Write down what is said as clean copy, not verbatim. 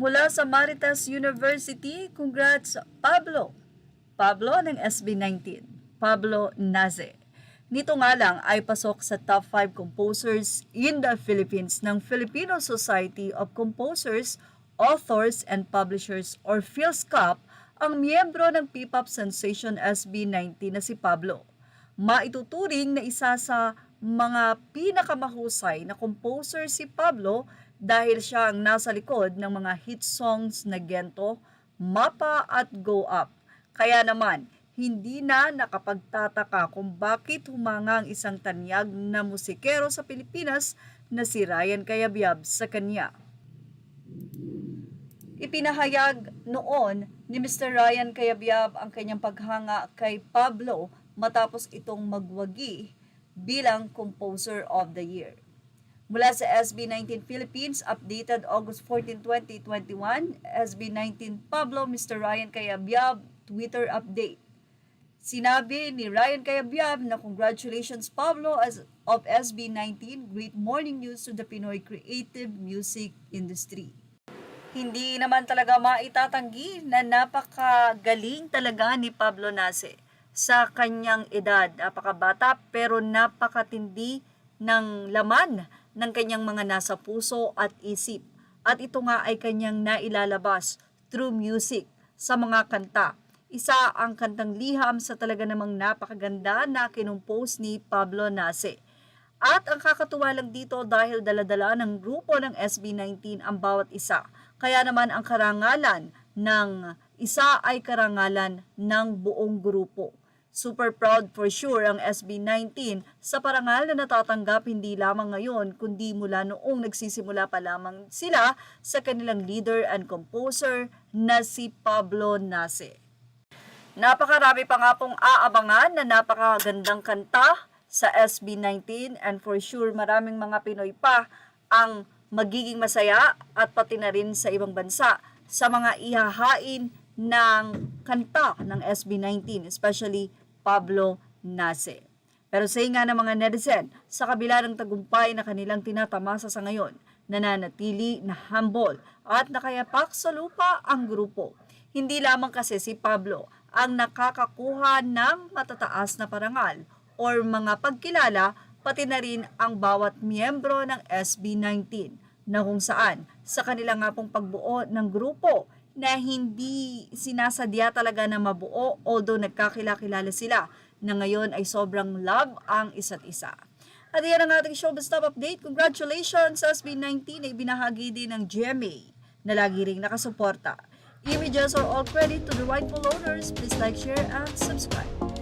Mula sa Maritas University, congrats Pablo. Pablo ng SB19, Pablo Naze. Nito nga lang ay pasok sa top 5 composers in the Philippines ng Filipino Society of Composers, Authors, and Publishers or PhilSCAP ang miyembro ng P-pop sensation SB19 na si Pablo. Maituturing na isa sa mga pinakamahusay na composer si Pablo dahil siya ang nasa likod ng mga hit songs na Gento, Mapa at Go Up. Kaya naman, hindi na nakapagtataka kung bakit humanga ang isang tanyag na musikero sa Pilipinas na si Ryan Cayabyab sa kanya. Ipinahayag noon ni Mr. Ryan Cayabyab ang kanyang paghanga kay Pablo matapos itong magwagi bilang Composer of the Year. Mula sa SB19 Philippines, updated August 14, 2021, SB19 Pablo, Mr. Ryan Cayabyab, Twitter update. Sinabi ni Ryan Cayabyab na congratulations Pablo of SB19, great morning news to the Pinoy creative music industry. Hindi naman talaga maitatanggi na napakagaling talaga ni Pablo Naze sa kanyang edad. Napakabata pero napakatindi ng laman ng kanyang mga nasa puso at isip. At ito nga ay kanyang nailalabas through music sa mga kanta. Isa ang kantang Liham sa talaga namang napakaganda na kinumpose ni Pablo Naze. At ang kakatuwa lang dito dahil daladala ng grupo ng SB19 ang bawat isa. Kaya naman ang karangalan ng isa ay karangalan ng buong grupo. Super proud for sure ang SB19 sa parangal na natatanggap hindi lamang ngayon kundi mula noong nagsisimula pa lamang sila sa kanilang leader and composer na si Pablo Naze. Napakarami pa nga pong aabangan na napakagandang kanta sa SB19 and for sure maraming mga Pinoy pa ang magiging masaya at pati na rin sa ibang bansa sa mga ihahain ng kanta ng SB19, especially Pablo Naze. Pero sa nga ng mga netizen, sa kabila ng tagumpay na kanilang tinatamasa sa ngayon, nananatili na humble at nakayapak sa lupa ang grupo. Hindi lamang kasi si Pablo ang nakakakuha ng matataas na parangal or mga pagkilala, pati na rin ang bawat miyembro ng SB19 na kung saan sa kanila nga pong pagbuo ng grupo na hindi sinasadya talaga na mabuo although nagkakilala sila na ngayon ay sobrang love ang isa't isa. At yan ang ating showbiz top update. Congratulations sa SB19 na ibinahagi din ng GMA na lagi ring nakasuporta. Images or all credit to the rightful owners. Please like, share, and subscribe.